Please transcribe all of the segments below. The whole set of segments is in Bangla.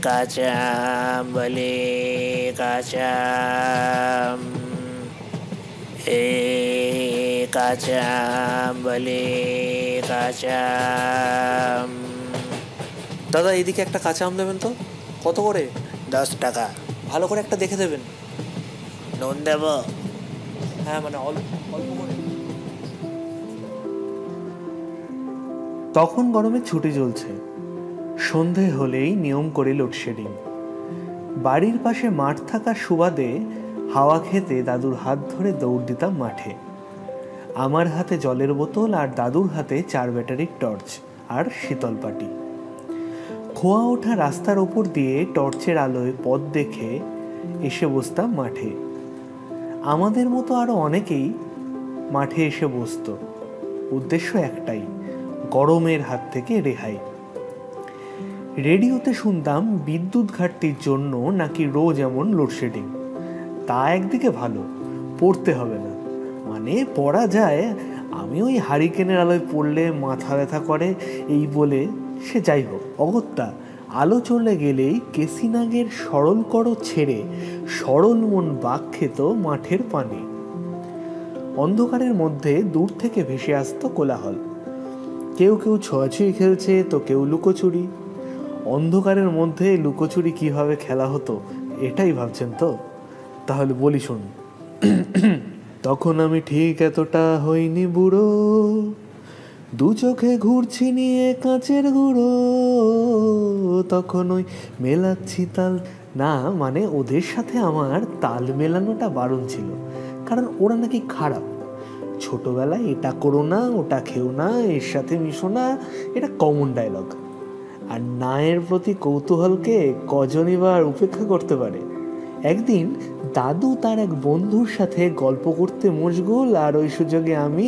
কাঁচা আম বলে কাঁচা আম, কাঁচা আম বলে কাঁচা আম। দাদা এইদিকে একটা কাঁচা আম দেবেন তো। কত করে? 10 টাকা। ভালো করে একটা দেখে দেবেন। নুন দেব? হ্যাঁ মানে অল্প অল্প করে। তখন গরমে ছুটি চলছে। সন্ধে হলেই নিয়ম করে লোডশেডিং। বাড়ির পাশে মাঠ থাকার সুবাদে হাওয়া খেতে দাদুর হাত ধরে দৌড় দিতাম মাঠে। আমার হাতে জলের বোতল আর দাদুর হাতে 4 ব্যাটারির টর্চ আর শীতল পাটি। খোয়া ওঠা রাস্তার ওপর দিয়ে টর্চের আলোয় পথ দেখে এসে বসতাম মাঠে। আমাদের মতো আরও অনেকেই মাঠে এসে বসত। উদ্দেশ্য একটাই, গরমের হাত থেকে রেহাই। রেডিওতে শুনতাম বিদ্যুৎ ঘাটতির জন্য নাকি রোজ এমন লোডশেডিং। তা একদিকে ভালো, পড়তে হবে না, মানে পড়া যায়। আমি ওই হারিকেনের আলোয় পড়লে মাথা ব্যথা করে এই বলে সে যাই হোক, অগত্যা আলো চলে গেলেই কেসিনাগের সরল করো ছেড়ে সরল মন বাক খেত মাঠের পানে। অন্ধকারের মধ্যে দূর থেকে ভেসে আসতো কোলাহল। কেউ কেউ ছোঁয়াছুঁই খেলছে তো কেউ লুকোচুরি। অন্ধকারের মধ্যে লুকোচুরি কিভাবে খেলা হতো এটাই ভাবছেন তো? তাহলে বলি শুন। তখন আমি ঠিক এতটা হইনি বুড়ো, দু চোখে ঘুরছি নিয়ে কাঁচের গুঁড়ো। তখন ওই মেলাচ্ছি তাল, না মানে ওদের সাথে আমার তাল মেলানোটা বারণ ছিল, কারণ ওরা নাকি খারাপ। ছোটবেলায় এটা করো না, ওটা খেও না, এর সাথে মিশো না, এটা কমন ডায়লগ। আর নায়ের প্রতি কৌতূহলকে কজনই বা উপেক্ষা করতে পারে। একদিন দাদু তার এক বন্ধুর সাথে গল্প করতে মশগুল, আর ওই সুযোগে আমি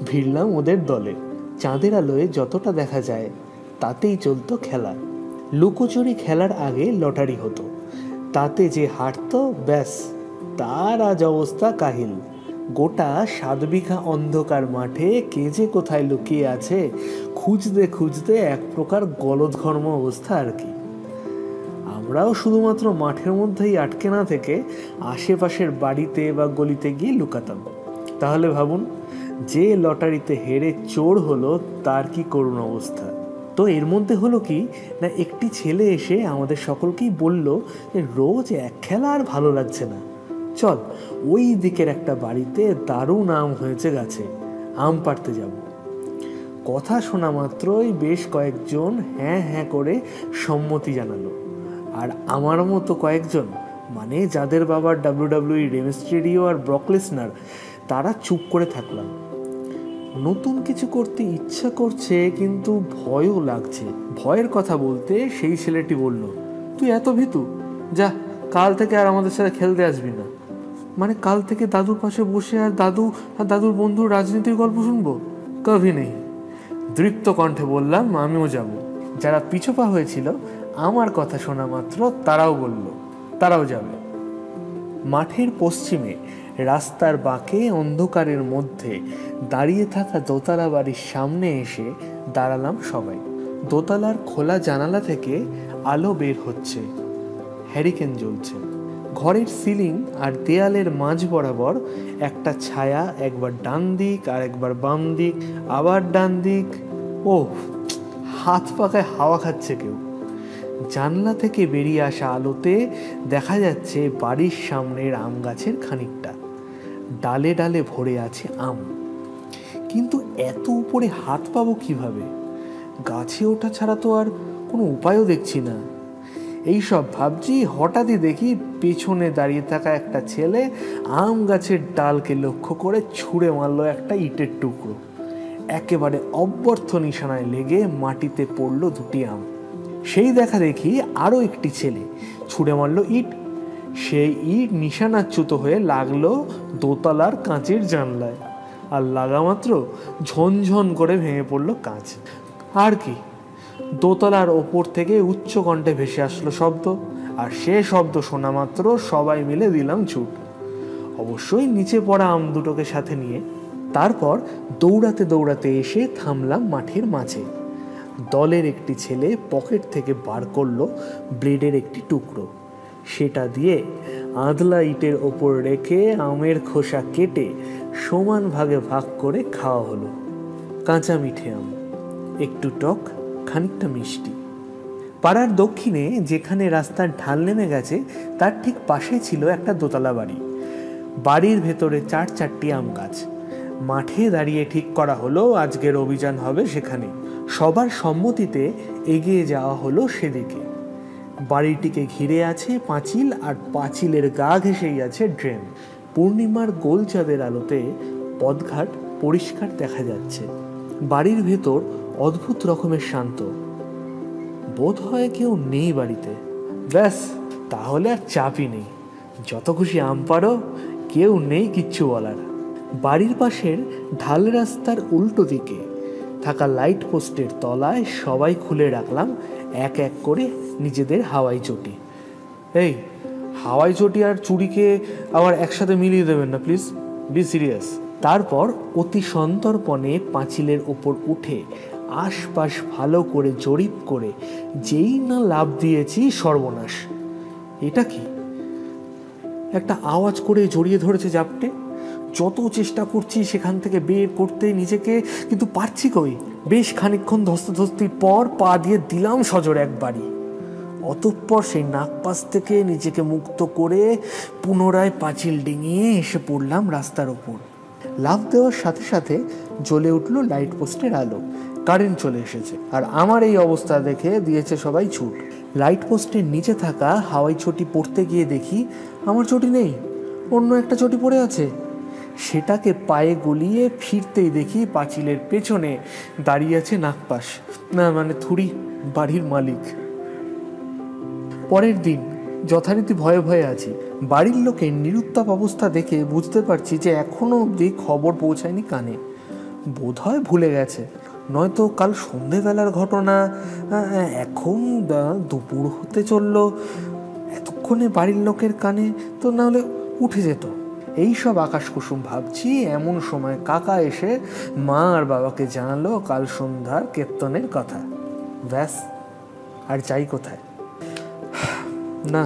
ভিড়লাম ওদের দলে। চাঁদের আলোয় যতটা দেখা যায় তাতেই চলতো খেলা। লুকোচুরি খেলার আগে লটারি হতো, তাতে যে হারতো ব্যাস তার আজ অবস্থা কাহিল। গোটা 7 বিঘা অন্ধকার মাঠে কে যে কোথায় লুকিয়ে আছে খুঁজতে খুঁজতে এক প্রকার গলদঘর্ম অবস্থা আর কি। আমরাও শুধুমাত্র মাঠের মধ্যেই আটকে না থেকে আশেপাশের বাড়িতে বা গলিতে গিয়ে লুকাতাম। তাহলে ভাবুন, যে লটারিতে হেরে চোর হলো তার কি করুণ অবস্থা। তো এর মধ্যে হলো কি না, একটি ছেলে এসে আমাদের সকলকেই বলল যে রোজ এক খেলা আর ভালো লাগছে না, চল ওই দিকের একটা বাড়িতে দারুণ আম হয়েছে গাছে, আম পাড়তে যাব। কথা শোনা মাত্রই বেশ কয়েকজন হ্যাঁ হ্যাঁ করে সম্মতি জানালো। আর আমার মতো কয়েকজন, মানে যাদের বাবার WWE, রে মিস্টেরিও আর ব্রক লেসনার, তারা চুপ করে থাকলাম। নতুন কিছু করতে ইচ্ছা করছে কিন্তু ভয়ও লাগছে। ভয়ের কথা বলতে সেই ছেলেটি বলল, তুই এত ভীতু, যা কাল থেকে আর আমাদের সাথে খেলতে আসবি না। মানে কাল থেকে দাদুর পাশে বসে আর দাদুর বন্ধুর রাজনীতির গল্প শুনবো? কভি নেই। দৃপ্ত কণ্ঠে বললাম আমিও যাব। যারা পিছপা হয়েছিল আমার কথা শোনা মাত্র তারাও বলল তারাও যাবে। মাঠের পশ্চিমে রাস্তার বাঁকে অন্ধকারের মধ্যে দাঁড়িয়ে থাকা দোতলা বাড়ির সামনে এসে দাঁড়ালাম সবাই। দোতলার খোলা জানালা থেকে আলো বের হচ্ছে, হ্যারিকেন জ্বলছে। ঘরের সিলিং আর দেয়ালের মাঝ বরাবর একটা ছায়া, একবার ডান দিক আর একবার বাম দিক, আবার ডান দিক। ও, হাত পাকায় হাওয়া খাচ্ছে কেউ। জানলা থেকে বেরিয়ে আসা আলোতে দেখা যাচ্ছে বাড়ির সামনের আম গাছের খানিকটা, ডালে ডালে ভরে আছে আম। কিন্তু এত উপরে হাত পাবো কিভাবে? গাছে ওঠা ছাড়া তো আর কোনো উপায়ও দেখছি না। এইসব ভাবছি, হঠাৎই দেখি পেছনে দাঁড়িয়ে থাকা একটা ছেলে আম গাছের ডালকে লক্ষ্য করে ছুঁড়ে মারল একটা ইটের টুকরো। একেবারে অব্যর্থ নিশানায় লেগে মাটিতে পড়ল 2টি আম। সেই দেখা দেখি আরও একটি ছেলে ছুঁড়ে মারল ইট। সেই ইট নিশানাচ্যুত হয়ে লাগলো দোতলার কাঁচের জানলায়, আর লাগা মাত্র ঝনঝন করে ভেঙে পড়ল কাঁচ। আর কি, দোতলার ওপর থেকে উচ্চ কণ্ঠে ভেসে আসলো শব্দ, আর সে শব্দ শোনা মাত্র সবাই মিলে দিলাম ছুট, অবশ্যই নিচে পড়া আম দুটোকে সাথে নিয়ে। তারপর দৌড়াতে দৌড়াতে এসে থামলাম মাঠের মাঝে। দলের একটি ছেলে পকেট থেকে বার করলো ব্লেডের একটি টুকরো। সেটা দিয়ে আদলা ইটের ওপর রেখে আমের খোসা কেটে সমান ভাগে ভাগ করে খাওয়া হলো। কাঁচা মিঠে আম, একটু টক, খানিকটা মিষ্টি। পাড়ার দক্ষিণে যেখানে রাস্তার ঢাল নেমে গেছে তার ঠিক পাশে ছিল একটা দোতলা বাড়ি। বাড়ির ভেতরে 4-4টি আম গাছ। মাঠে দাঁড়িয়ে ঠিক করা হলো আজকের অভিযান হবে সেখানে। সবার সম্মতিতে এগিয়ে যাওয়া হলো সেদিকে। বাড়িটিকে ঘিরে আছে পাঁচিল, আর পাঁচিলের গা ঘেঁষেই আছে ড্রেন। পূর্ণিমার গোল চাঁদের আলোতে পথঘাট পরিষ্কার দেখা যাচ্ছে। বাড়ির ভেতর অদ্ভুত রকমের শান্ত। বোধ হয় কেউ নেই বাড়িতে। ব্যাস, তাহলে আর চাপই নেই। যত খুশি আম পাড়ো, কেউ নেই কিচ্ছু বলার। বাড়ির পাশের ঢাল রাস্তার উল্টো দিকে থাকা লাইট পোস্টের তলায় সবাই খুলে রাখলাম এক এক করে নিজেদের হাওয়াই চটি। এই হাওয়াই চটি আর চুড়িকে আবার একসাথে মিলিয়ে দেবেন না প্লিজ, বি সিরিয়াস। তারপর অতি সন্তর্পণে পাঁচিলের ওপর উঠে আশপাশ ভালো করে জরিপ করে যেই না লাফ দিয়েছি, সর্বনাশ। এটা কি? একটা আওয়াজ করে জড়িয়ে ধরেছে জাপটে। যত চেষ্টা করছি সেখান থেকে বের করতে নিজেকে, কিন্তু পারছি কই। বেশ খানিকক্ষণ ধস্তাধস্তির পর পা দিয়ে দিলাম সজোরে এক বাড়ি। অতঃপর সেই নাকপাশ থেকে নিজেকে মুক্ত করে পুনরায় পাঁচিল ডিঙিয়ে এসে পড়লাম রাস্তার ওপর। লাফ দেওয়ার সাথে সাথে জ্বলে উঠল লাইট পোস্টের আলো। কারেন্ট চলে এসেছে, আর আমার এই অবস্থা দেখে দিয়েছে সবাই ছুট। লাইট পোস্টের নিচে থাকা হাওয়াই চটি পড়তে গিয়ে দেখি আমার চটি নেই, অন্য একটা চটি পড়ে আছে। সেটাকে পায়ে গলিয়ে ফিরতেই দেখি পাঁচিলের পেছনে দাঁড়িয়ে আছে নাকপাশ, না মানে থুড়ি, বাড়ির মালিক। পরের দিন যথারীতি ভয়ে ভয়ে আছি। বাড়ির লোকের নিরুত্তাপ অবস্থা দেখে বুঝতে পারছি যে এখনো অবধি খবর পৌঁছায়নি কানে। বোধ হয় ভুলে গেছে, নয়তো কাল সন্ধেবেলার ঘটনা। এখন দুপুর হতে চলল, এতক্ষণে বাড়ির লোকের কানে তো না হলে উঠে যেত। এইসব আকাশ কুসুম ভাবছি, এমন সময় কাকা এসে মা আর বাবাকে জানালো কাল সন্ধ্যার কীর্তনের কথা। ব্যাস, আর যাই কোথায়? না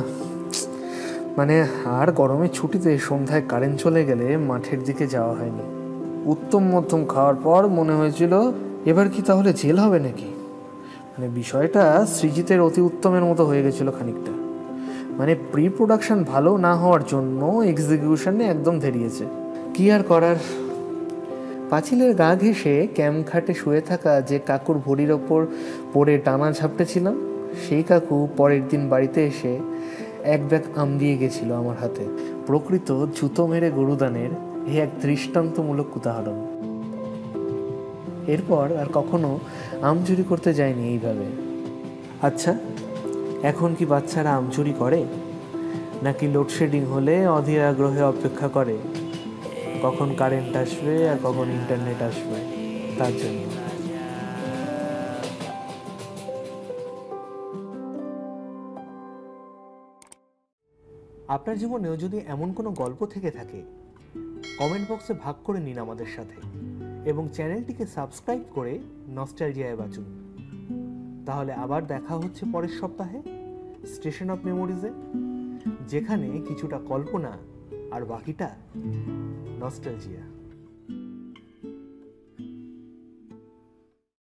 মানে আর গরমের ছুটিতে সন্ধ্যায় কারেন্ট চলে গেলে মাঠের দিকে যাওয়া হয়নি। উত্তম মধ্যম খাওয়ার পর মনে হয়েছিল এবার কি তাহলে জেল হবে নাকি। মানে বিষয়টা সৃজিতের অতি উত্তমের মতো হয়ে গেছিল খানিকটা। মানে প্রি প্রোডাকশন ভালো না হওয়ার জন্য এক্সিকিউশনে একদম ধেরিয়েছে। কি আর করার। পাঁচিলের গা ঘেঁষে ক্যাম্প খাটে শুয়ে থাকা যে কাকুর ভরির ওপর পড়ে টানা ঝাপটেছিলাম, সেই কাকু পরের দিন বাড়িতে এসে এক ব্যাগ আম দিয়ে গেছিল আমার হাতে। প্রকৃত জুতো মেরে গরুদানের এই এক দৃষ্টান্তমূলক উদাহরণ। এরপর আর কখনো আম চুরি করতে যায়নি এইভাবে। আচ্ছা, এখন কি বাচ্চারা আম চুরি করে, নাকি লোডশেডিং হলে অধীর আগ্রহে অপেক্ষা করে কখন কারেন্ট আসবে আর কখন ইন্টারনেট আসবে তার জন্য? আপনার জীবনেও যদি এমন কোনো গল্প থেকে থাকে, কমেন্ট বক্সে ভাগ করে নিন আমাদের সাথে, এবং চ্যানেলটিকে সাবস্ক্রাইব করে নস্টালজিয়ায় বাঁচুন। তাহলে আবার দেখা হচ্ছে পরের সপ্তাহে স্টেশন অফ মেমোরিজে, যেখানে কিছুটা কল্পনা আর বাকিটা নস্টালজিয়া।